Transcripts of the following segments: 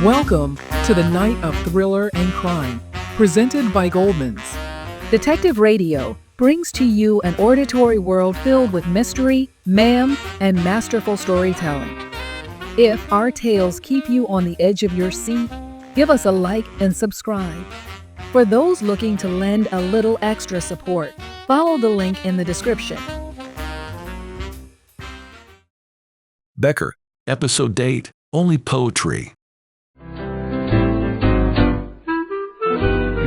Welcome to the night of thriller and crime, presented by Goldman's. Detective Radio brings to you an auditory world filled with mystery, mayhem, and masterful storytelling. If our tales keep you on the edge of your seat, give us a like and subscribe. For those looking to lend a little extra support, follow the link in the description. Becker, Episode Date, Only Poetry.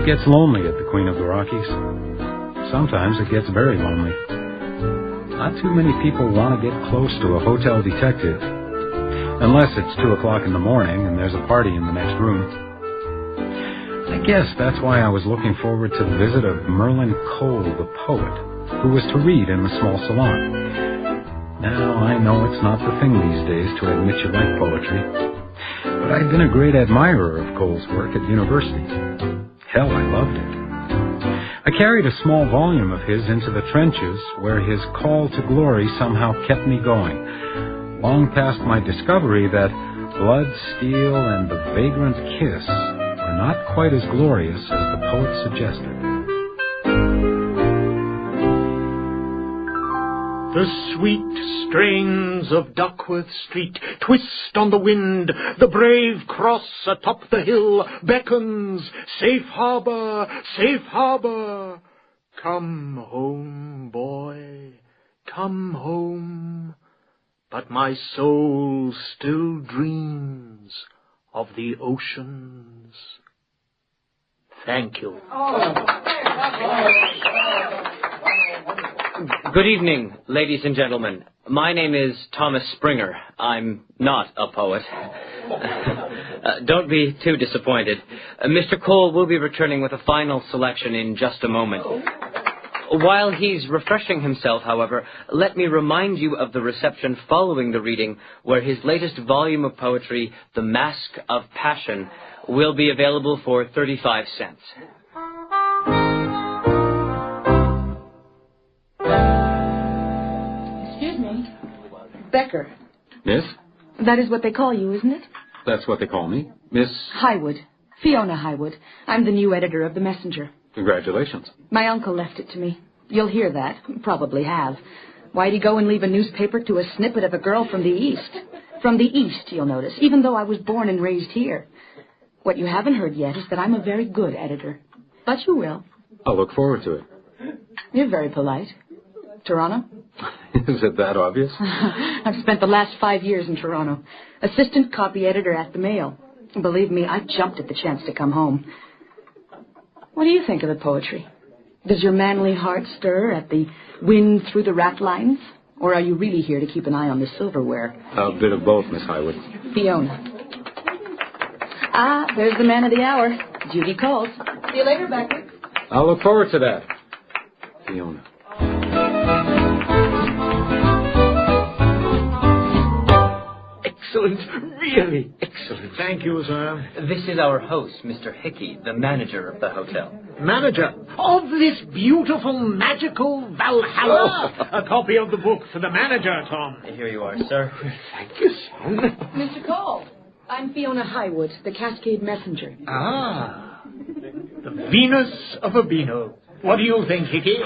It gets lonely at the Queen of the Rockies. Sometimes it gets very lonely. Not too many people want to get close to a hotel detective, unless it's 2 o'clock in the morning and there's a party in the next room. I guess that's why I was looking forward to the visit of Merlin Cole, the poet, who was to read in the small salon. Now, I know it's not the thing these days to admit you like poetry, but I'd been a great admirer of Cole's work at university. Hell, I loved it. I carried a small volume of his into the trenches where his call to glory somehow kept me going, long past my discovery that blood, steel, and the vagrant kiss were not quite as glorious as the poet suggested. The sweet strains of Duckworth Street twist on the wind. The brave cross atop the hill beckons. Safe harbor, safe harbor. Come home, boy, come home. But my soul still dreams of the oceans. Thank you. Good evening, ladies and gentlemen. My name is Thomas Springer. I'm not a poet. Don't be too disappointed. Mr. Cole will be returning with a final selection in just a moment. While he's refreshing himself, however, let me remind you of the reception following the reading, where his latest volume of poetry, The Mask of Passion, will be available for 35 cents. Becker. Miss? That is what they call you, isn't it? That's what they call me. Miss? Highwood. Fiona Highwood. I'm the new editor of The Messenger. Congratulations. My uncle left it to me. You'll hear that. Probably have. Why'd he go and leave a newspaper to a snippet of a girl from the East? From the East, you'll notice, even though I was born and raised here. What you haven't heard yet is that I'm a very good editor. But you will. I'll look forward to it. You're very polite. Toronto? Is it that obvious? I've spent the last 5 years in Toronto. Assistant copy editor at the Mail. Believe me, I jumped at the chance to come home. What do you think of the poetry? Does your manly heart stir at the wind through the rat lines? Or are you really here to keep an eye on the silverware? A bit of both, Miss Highwood. Fiona. Ah, there's the man of the hour. Judy calls. See you later, Becker. I'll look forward to that. Fiona. Excellent, really excellent. Thank you, sir. This is our host, Mr. Hickey, the manager of the hotel. Manager of this beautiful, magical Valhalla. A copy of the book for the manager, Tom. Here you are, sir. Thank you, son. Mr. Cole, I'm Fiona Highwood, the Cascade Messenger. Ah, the Venus of Urbino. What do you think, Hickey?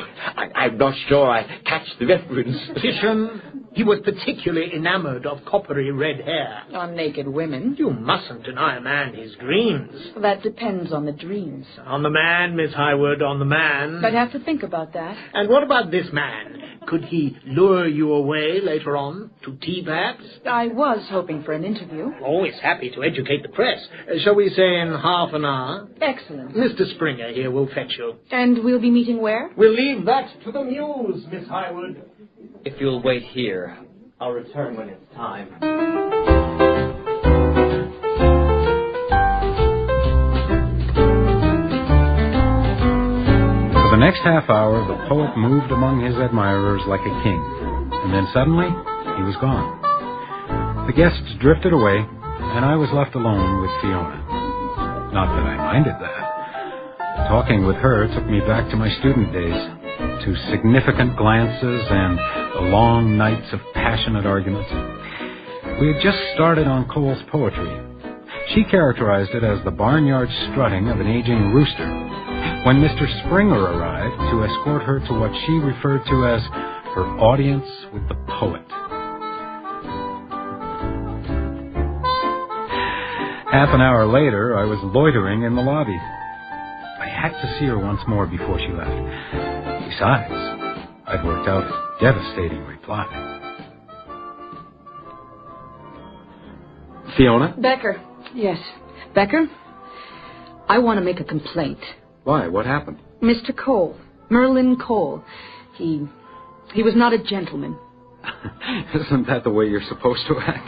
I'm not sure I catch the reference. Titian, he was particularly enamored of coppery red hair. On naked women. You mustn't deny a man his dreams. That depends on the dreams. On the man, Miss Highwood, on the man. I'd have to think about that. And what about this man? Could he lure you away later on? To tea, perhaps? I was hoping for an interview. Always happy to educate the press. Shall we say in half an hour? Excellent. Mr. Springer here will fetch you. And we'll be meeting where? We'll leave that to the muse, Miss Highwood. If you'll wait here, I'll return when it's time. For the next half hour, the poet moved among his admirers like a king. And then suddenly, he was gone. The guests drifted away, and I was left alone with Fiona. Not that I minded that. Talking with her took me back to my student days, to significant glances and the long nights of passionate arguments. We had just started on Cole's poetry. She characterized it as the barnyard strutting of an aging rooster. When Mr. Springer arrived to escort her to what she referred to as her audience with the poet. Half an hour later, I was loitering in the lobby. I had to see her once more before she left. Besides, I'd worked out a devastating reply. Fiona? Becker. Yes. Becker, I want to make a complaint. Why? What happened? Mr. Cole. Merlin Cole. He was not a gentleman. Isn't that the way you're supposed to act?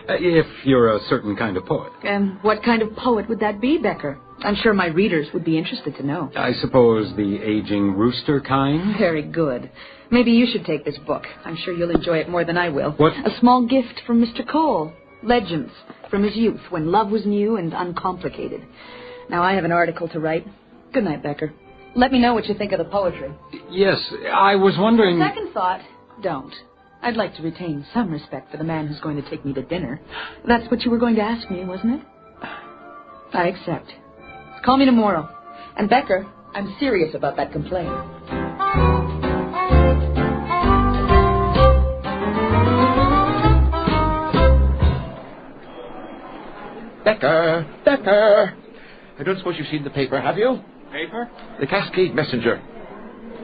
If you're a certain kind of poet. And what kind of poet would that be, Becker? I'm sure my readers would be interested to know. I suppose the aging rooster kind? Very good. Maybe you should take this book. I'm sure you'll enjoy it more than I will. What? A small gift from Mr. Cole. Legends from his youth, when love was new and uncomplicated. Now I have an article to write. Good night, Becker. Let me know what you think of the poetry. Yes, I was wondering... Second thought, don't. I'd like to retain some respect for the man who's going to take me to dinner. That's what you were going to ask me, wasn't it? I accept. Call me tomorrow. And Becker, I'm serious about that complaint. Becker! Becker! I don't suppose you've seen the paper, have you? Paper? The Cascade Messenger.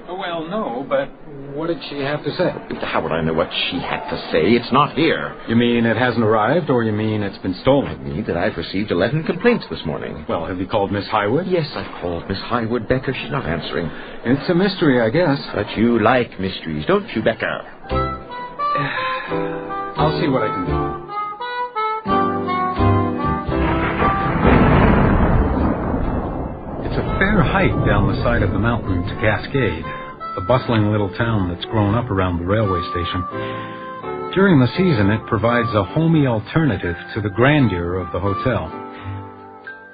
Oh, well, no, but what did she have to say? How would I know what she had to say? It's not here. You mean it hasn't arrived, or you mean it's been I stolen? mean that I've received 11 complaints this morning. Well, have you called Miss Highwood? Yes, I've called Miss Highwood, Becker. She's not answering. It's a mystery, I guess. But you like mysteries, don't you, Becker? I'll see what I can do. It's a fair hike down the side of the mountain to Cascade, the bustling little town that's grown up around the railway station. During the season, it provides a homey alternative to the grandeur of the hotel.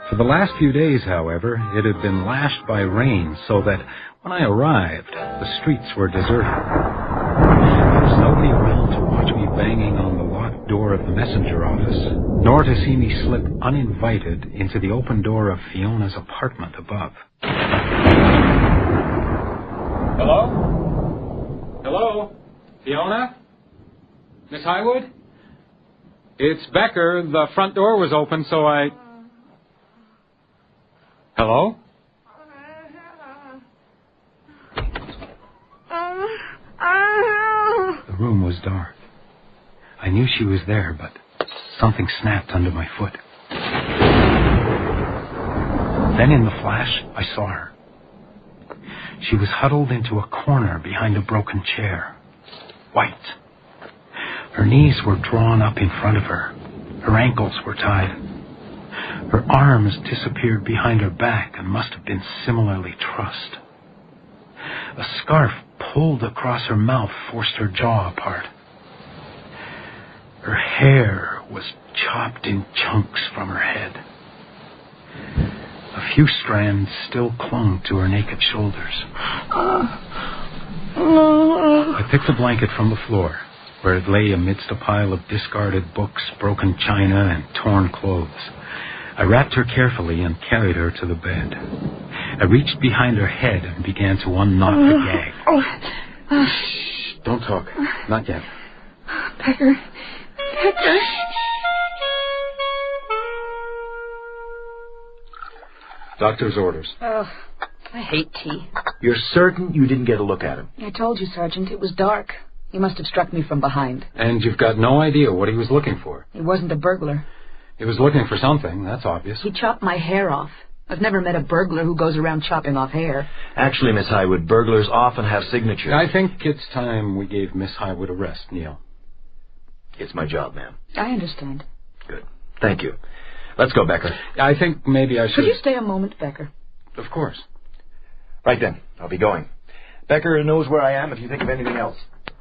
For the last few days, however, it had been lashed by rain, so that when I arrived, the streets were deserted. There was nobody around to watch me banging on the locked door of the messenger office, nor to see me slip uninvited into the open door of Fiona's apartment above. Hello? Hello? Fiona? Miss Highwood? It's Becker. The front door was open, so I... Hello? The room was dark. I knew she was there, but something snapped under my foot. Then in the flash, I saw her. She was huddled into a corner behind a broken chair, white. Her knees were drawn up in front of her. Her ankles were tied. Her arms disappeared behind her back and must have been similarly trussed. A scarf pulled across her mouth forced her jaw apart. Her hair was chopped in chunks from her head. A few strands still clung to her naked shoulders. I picked a blanket from the floor, where it lay amidst a pile of discarded books, broken china, and torn clothes. I wrapped her carefully and carried her to the bed. I reached behind her head and began to unknot the gag. Shh, don't talk. Not yet. Becker. Becker. Doctor's orders. Oh, I hate tea. You're certain you didn't get a look at him? I told you, Sergeant, it was dark. He must have struck me from behind. And you've got no idea what he was looking for? He wasn't a burglar. He was looking for something, that's obvious. He chopped my hair off. I've never met a burglar who goes around chopping off hair. Actually, Miss Highwood, burglars often have signatures. I think it's time we gave Miss Highwood a rest, Neil. It's my job, ma'am. I understand. Good. Thank you. Let's go, Becker. I think maybe I should... Could you stay a moment, Becker? Of course. Right then. I'll be going. Becker knows where I am if you think of anything else.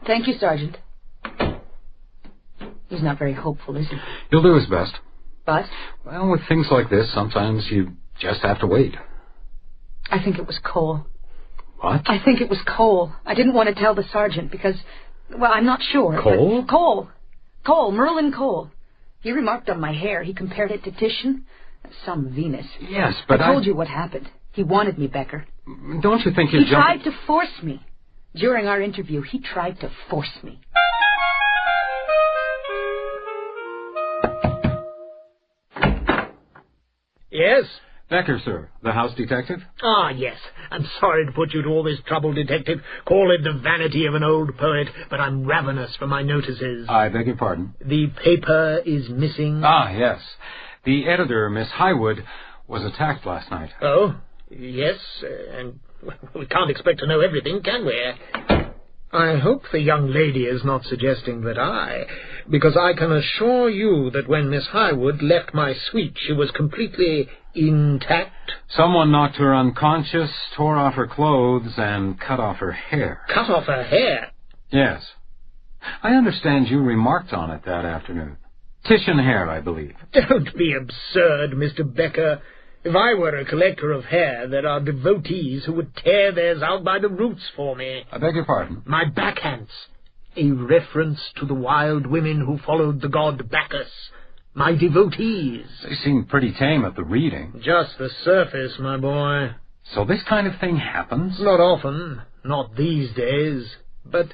Thank you, Sergeant. He's not very hopeful, is he? He'll do his best. But? Well, with things like this, sometimes you just have to wait. I think it was Cole. What? I think it was Cole. I didn't want to tell the sergeant because, well, I'm not sure. Cole? Cole. Cole, Merlin Cole. He remarked on my hair. He compared it to Titian. Some Venus. Yes, but I told you what happened. He wanted me, Becker. Don't you think He tried to force me. During our interview, he tried to force me. Yes? Becker, sir, the house detective? Ah, yes. I'm sorry to put you to all this trouble, Detective. Call it the vanity of an old poet, but I'm ravenous for my notices. I beg your pardon? The paper is missing. Ah, yes. The editor, Miss Highwood, was attacked last night. Oh, yes, and we can't expect to know everything, can we? I hope the young lady is not suggesting that because I can assure you that when Miss Highwood left my suite, she was completely intact. Someone knocked her unconscious, tore off her clothes, and cut off her hair. Cut off her hair? Yes. I understand you remarked on it that afternoon. Titian hair, I believe. Don't be absurd, Mr. Becker. If I were a collector of hair, there are devotees who would tear theirs out by the roots for me. I beg your pardon? My backhands. A reference to the wild women who followed the god Bacchus. My devotees. They seemed pretty tame at the reading. Just the surface, my boy. So this kind of thing happens? Not often. Not these days. But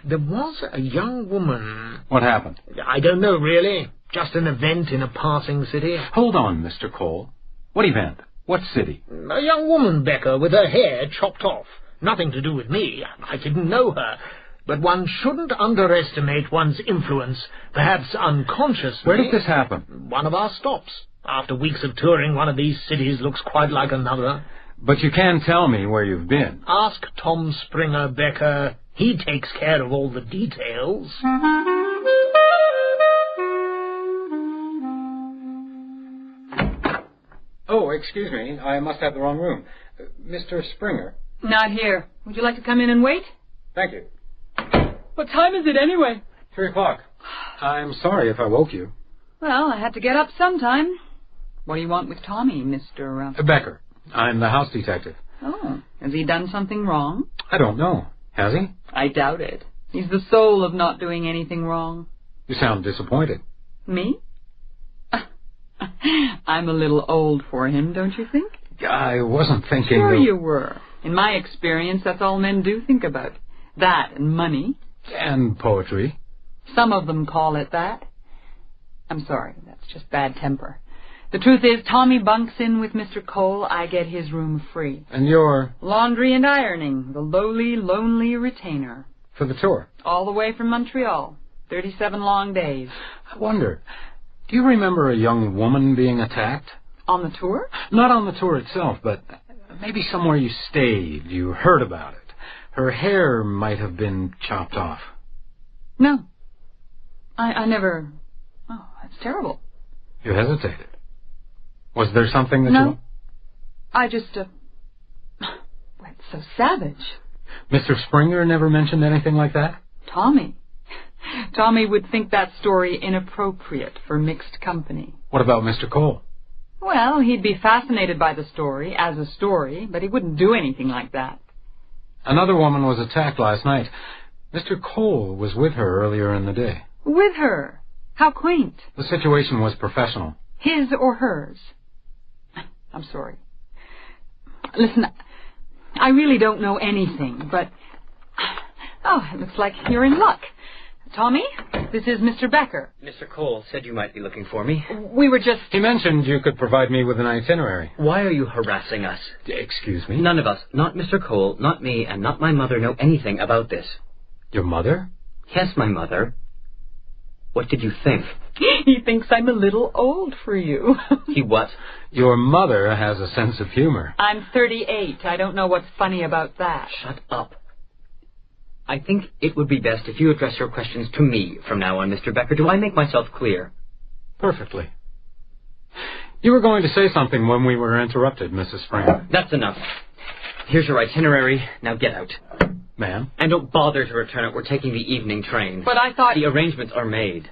there was a young woman. What happened? I don't know, really. Just an event in a passing city. Hold on, Mr. Cole. What event? What city? A young woman, Becker, with her hair chopped off. Nothing to do with me. I didn't know her. But one shouldn't underestimate one's influence, perhaps unconsciously. Where did this happen? One of our stops. After weeks of touring, one of these cities looks quite like another. But you can tell me where you've been. Ask Tom Springer, Becker. He takes care of all the details. Oh, excuse me. I must have the wrong room. Mr. Springer. Not here. Would you like to come in and wait? Thank you. What time is it anyway? 3:00. I'm sorry if I woke you. Well, I had to get up sometime. What do you want with Tommy, Mr. Becker. I'm the house detective. Oh, has he done something wrong? I don't know. Has he? I doubt it. He's the soul of not doing anything wrong. You sound disappointed. Me? I'm a little old for him, don't you think? I wasn't thinking... Sure you were. In my experience, that's all men do think about. That and money. And poetry. Some of them call it that. I'm sorry, that's just bad temper. The truth is, Tommy bunks in with Mr. Cole, I get his room free. And you're... Laundry and ironing, the lowly, lonely retainer. For the tour? All the way from Montreal. 37 long days. I wonder, do you remember a young woman being attacked? On the tour? Not on the tour itself, but maybe somewhere you stayed, you heard about it. Her hair might have been chopped off. No. I never... Oh, that's terrible. You hesitated. Was there something that No. you... I just, That's so savage. Mr. Springer never mentioned anything like that? Tommy would think that story inappropriate for mixed company. What about Mr. Cole? Well, he'd be fascinated by the story as a story, but he wouldn't do anything like that. Another woman was attacked last night. Mr. Cole was with her earlier in the day. With her? How quaint. The situation was professional. His or hers? I'm sorry. Listen, I really don't know anything, but... Oh, it looks like you're in luck. Tommy, this is Mr. Becker. Mr. Cole said you might be looking for me. We were just... He mentioned you could provide me with an itinerary. Why are you harassing us? Excuse me? None of us, not Mr. Cole, not me, and not my mother know anything about this. Your mother? Yes, my mother. What did you think? He thinks I'm a little old for you. He what? Your mother has a sense of humor. I'm 38. I don't know what's funny about that. Shut up. I think it would be best if you address your questions to me from now on, Mr. Becker. Do I make myself clear? Perfectly. You were going to say something when we were interrupted, Mrs. Springer. That's enough. Here's your itinerary. Now get out. Ma'am? And don't bother to return it. We're taking the evening train. But I thought... The arrangements are made.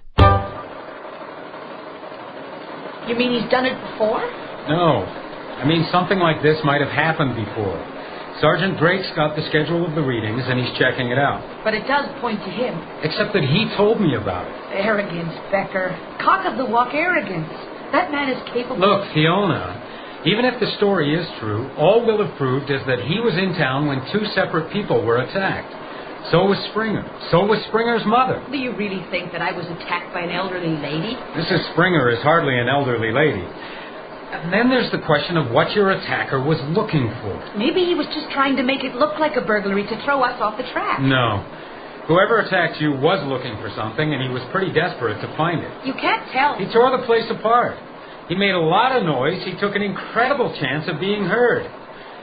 You mean he's done it before? No. I mean, something like this might have happened before. Sergeant Drake's got the schedule of the readings, and he's checking it out. But it does point to him. Except that he told me about it. Arrogance, Becker. cock-of-the-walk arrogance. That man is capable... Look, Fiona, even if the story is true, all we'll have proved is that he was in town when two separate people were attacked. So was Springer. So was Springer's mother. Do you really think that I was attacked by an elderly lady? Mrs. Springer is hardly an elderly lady. And then there's the question of what your attacker was looking for. Maybe he was just trying to make it look like a burglary to throw us off the track. No. Whoever attacked you was looking for something, and he was pretty desperate to find it. You can't tell. He tore the place apart. He made a lot of noise. He took an incredible chance of being heard.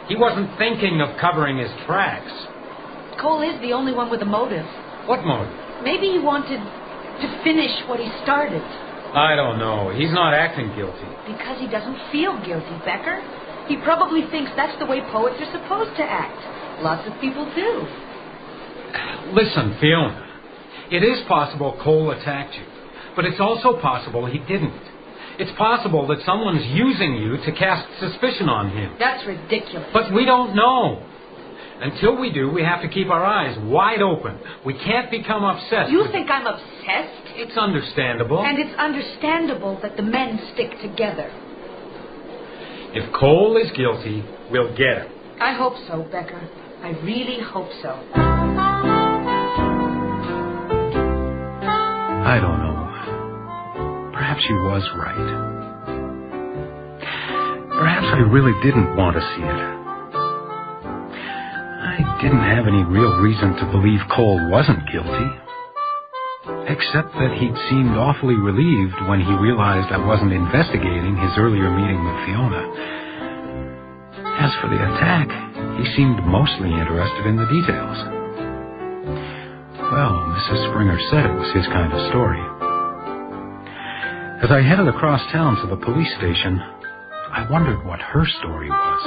He wasn't thinking of covering his tracks. Cole is the only one with a motive. What motive? Maybe he wanted to finish what he started. I don't know. He's not acting guilty. Because he doesn't feel guilty, Becker. He probably thinks that's the way poets are supposed to act. Lots of people do. Listen, Fiona. It is possible Cole attacked you. But it's also possible he didn't. It's possible that someone's using you to cast suspicion on him. That's ridiculous. But we don't know. Until we do, we have to keep our eyes wide open. We can't become obsessed. You think I'm obsessed? It's understandable. And it's understandable that the men stick together. If Cole is guilty, we'll get him. I hope so, Becker. I really hope so. I don't know. Perhaps she was right. Perhaps I really didn't want to see it. I didn't have any real reason to believe Cole wasn't guilty, except that he'd seemed awfully relieved when he realized I wasn't investigating his earlier meeting with Fiona. As for the attack, he seemed mostly interested in the details. Well, Mrs. Springer said it was his kind of story. As I headed across town to the police station, I wondered what her story was.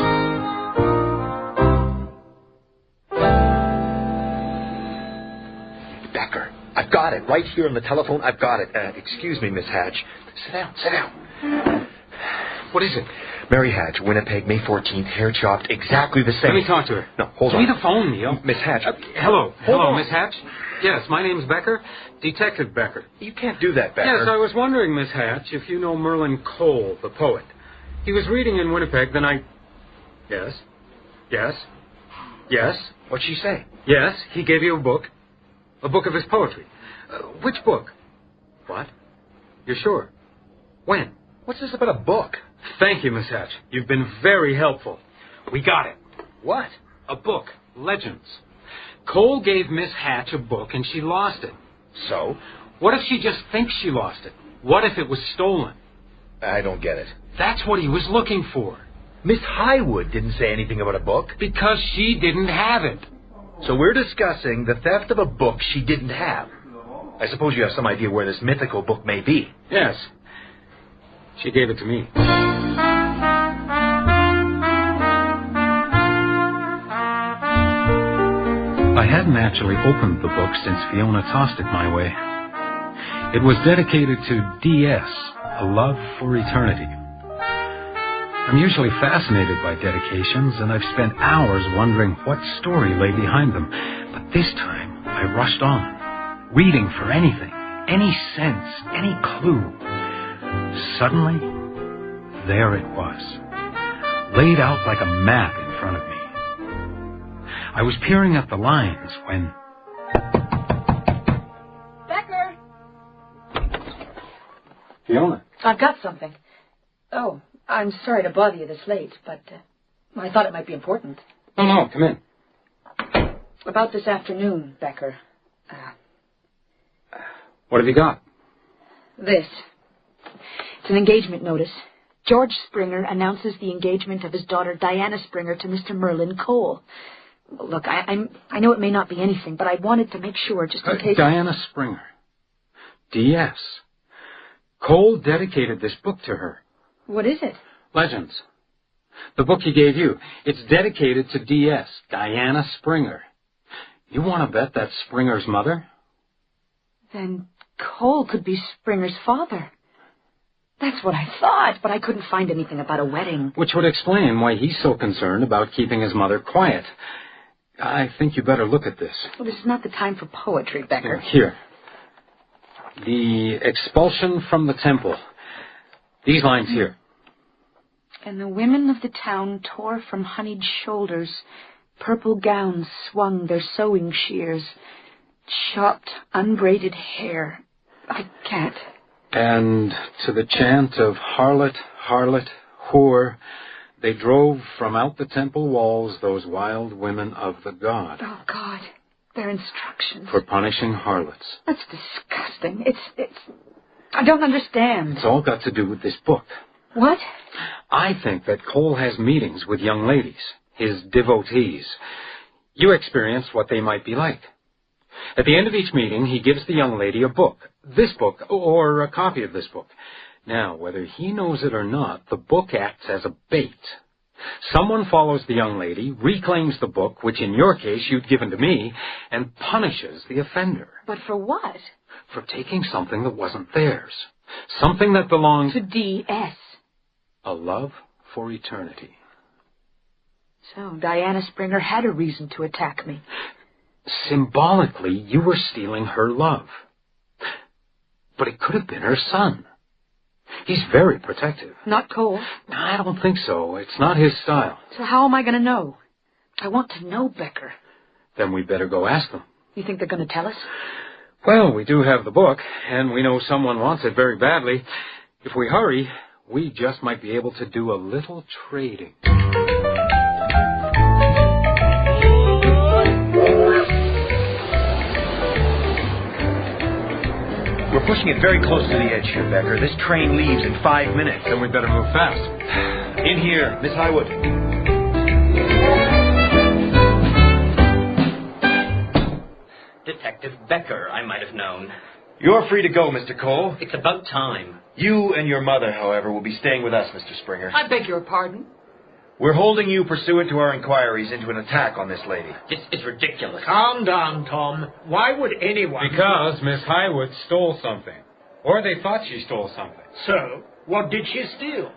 I've got it. Right here on the telephone, I've got it. Excuse me, Miss Hatch. Sit down, sit down. What is it? Mary Hatch, Winnipeg, May 14th, hair chopped, exactly the same. Let me talk to her. No, hold on. Give me the phone, Neil. Miss Hatch. Hello, Miss Hatch. Yes, my name's Becker, Detective Becker. You can't do that, Becker. Yes, I was wondering, Miss Hatch, if you know Merlin Cole, the poet. He was reading in Winnipeg the night... Yes? What'd she say? Yes, he gave you a book. A book of his poetry. Which book? What? You're sure? When? What's this about a book? Thank you, Miss Hatch. You've been very helpful. We got it. What? A book. Legends. Cole gave Miss Hatch a book and she lost it. So? What if she just thinks she lost it? What if it was stolen? I don't get it. That's what he was looking for. Miss Highwood didn't say anything about a book. Because she didn't have it. So we're discussing the theft of a book she didn't have. I suppose you have some idea where this mythical book may be. Yes. She gave it to me. I hadn't actually opened the book since Fiona tossed it my way. It was dedicated to D.S., A Love for Eternity. I'm usually fascinated by dedications, and I've spent hours wondering what story lay behind them. But this time, I rushed on, reading for anything, any sense, any clue. Suddenly, there it was, laid out like a map in front of me. I was peering at the lines when... Becker! Fiona. I've got something. Oh, I'm sorry to bother you this late, but I thought it might be important. No, come in. About this afternoon, Becker. What have you got? This. It's an engagement notice. George Springer announces the engagement of his daughter Diana Springer to Mr. Merlin Cole. Look, I know it may not be anything, but I wanted to make sure just in case... Diana Springer. D.S. Cole dedicated this book to her. What is it? Legends. The book he gave you. It's dedicated to D.S., Diana Springer. You want to bet that's Springer's mother? Then Cole could be Springer's father. That's what I thought, but I couldn't find anything about a wedding. Which would explain why he's so concerned about keeping his mother quiet. I think you better look at this. Well, this is not the time for poetry, Becker. Here. The expulsion from the temple. These lines here. And the women of the town tore from honeyed shoulders. Purple gowns swung their sewing shears. Chopped, unbraided hair. I can't. And to the chant of harlot, harlot, whore, they drove from out the temple walls those wild women of the god. Oh, God. Their instructions. For punishing harlots. That's disgusting. It's... I don't understand. It's all got to do with this book. What? I think that Cole has meetings with young ladies, his devotees. You experienced what they might be like. At the end of each meeting, he gives the young lady a book. This book, or a copy of this book. Now, whether he knows it or not, the book acts as a bait. Someone follows the young lady, reclaims the book, which in your case you'd given to me, and punishes the offender. But for what? For taking something that wasn't theirs. Something that belonged to D.S. A love for eternity. So Diana Springer had a reason to attack me. Symbolically, you were stealing her love. But it could have been her son. He's very protective. Not Cole. I don't think so. It's not his style. So how am I going to know? I want to know Becker. Then we'd better go ask them. You think they're going to tell us? Well, we do have the book, and we know someone wants it very badly. If we hurry, we just might be able to do a little trading. We're pushing it very close to the edge here, Becker. This train leaves in 5 minutes. Then we'd better move fast. In here, Miss Highwood. Detective Becker, I might have known. You're free to go, Mr. Cole. It's about time. You and your mother, however, will be staying with us, Mr. Springer. I beg your pardon? We're holding you pursuant to our inquiries into an attack on this lady. This is ridiculous. Calm down, Tom. Why would anyone... Because Miss Highwood stole something. Or they thought she stole something. So, what did she steal?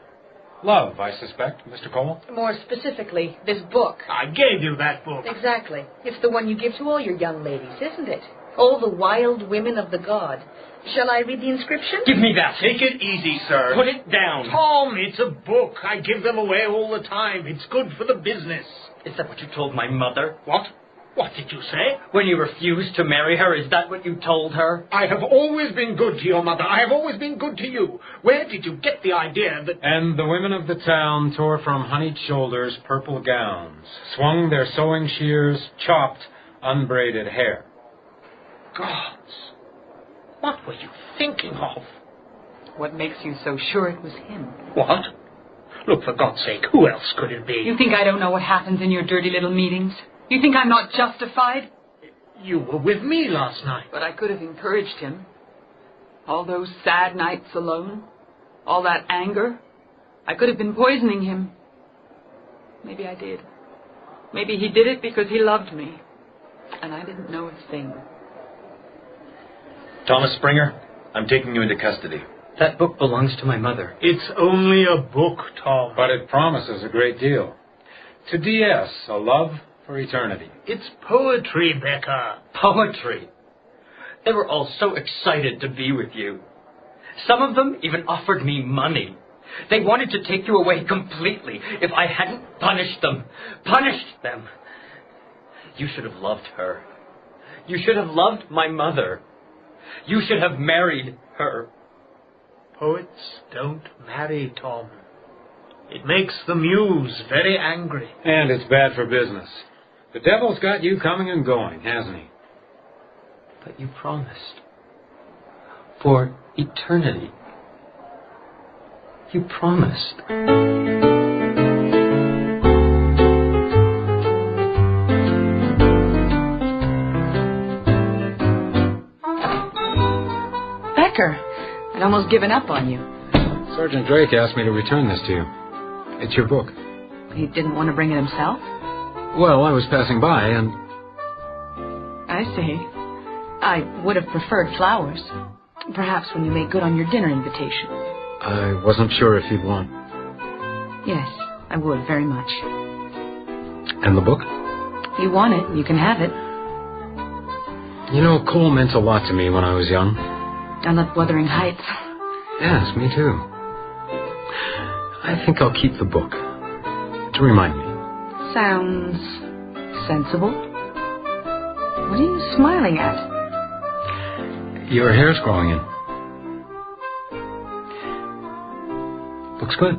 Love, I suspect, Mr. Cole. More specifically, this book. I gave you that book. Exactly. It's the one you give to all your young ladies, isn't it? All the wild women of the god. Shall I read the inscription? Give me that. Take it easy, sir. Put it down. Tom, it's a book. I give them away all the time. It's good for the business. Is that what you told my mother? What? What did you say? When you refused to marry her, is that what you told her? I have always been good to your mother. I have always been good to you. Where did you get the idea that... And the women of the town tore from honeyed shoulders purple gowns, swung their sewing shears, chopped unbraided hair. Gods, what were you thinking of? What makes you so sure it was him? What? Look, for God's sake, who else could it be? You think I don't know what happens in your dirty little meetings? You think I'm not justified? You were with me last night. But I could have encouraged him. All those sad nights alone, all that anger, I could have been poisoning him. Maybe I did. Maybe he did it because he loved me, and I didn't know a thing. Thomas Springer, I'm taking you into custody. That book belongs to my mother. It's only a book, Tom. But it promises a great deal. To D.S., a love for eternity. It's poetry, Becker. Poetry. They were all so excited to be with you. Some of them even offered me money. They wanted to take you away completely if I hadn't punished them. Punished them. You should have loved her. You should have loved my mother. You should have married her. Poets don't marry, Tom. It makes the muse very angry. And it's bad for business. The devil's got you coming and going, hasn't he? But you promised. For eternity. You promised. Becker, I'd almost given up on you. Sergeant Drake asked me to return this to you. It's your book. He didn't want to bring it himself? Well, I was passing by and... I see. I would have preferred flowers. Perhaps when you make good on your dinner invitation. I wasn't sure if you'd want... Yes, I would very much. And the book? You want it, you can have it. You know, Cole meant a lot to me when I was young. I love Wuthering Heights. Yes, me too. I think I'll keep the book. To remind me. Sounds sensible. What are you smiling at? Your hair's growing in. Looks good.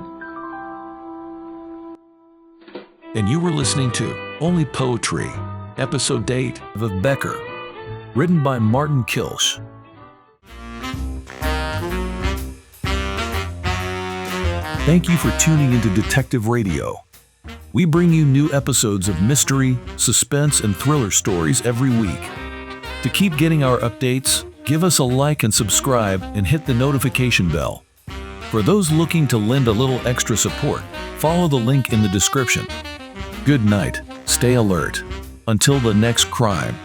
And you were listening to Only Poetry, episode 8 of Becker, written by Martin Kilsch. Thank you for tuning into Detective Radio. We bring you new episodes of mystery, suspense, and thriller stories every week. To keep getting our updates, give us a like and subscribe and hit the notification bell. For those looking to lend a little extra support, follow the link in the description. Good night, stay alert. Until the next crime.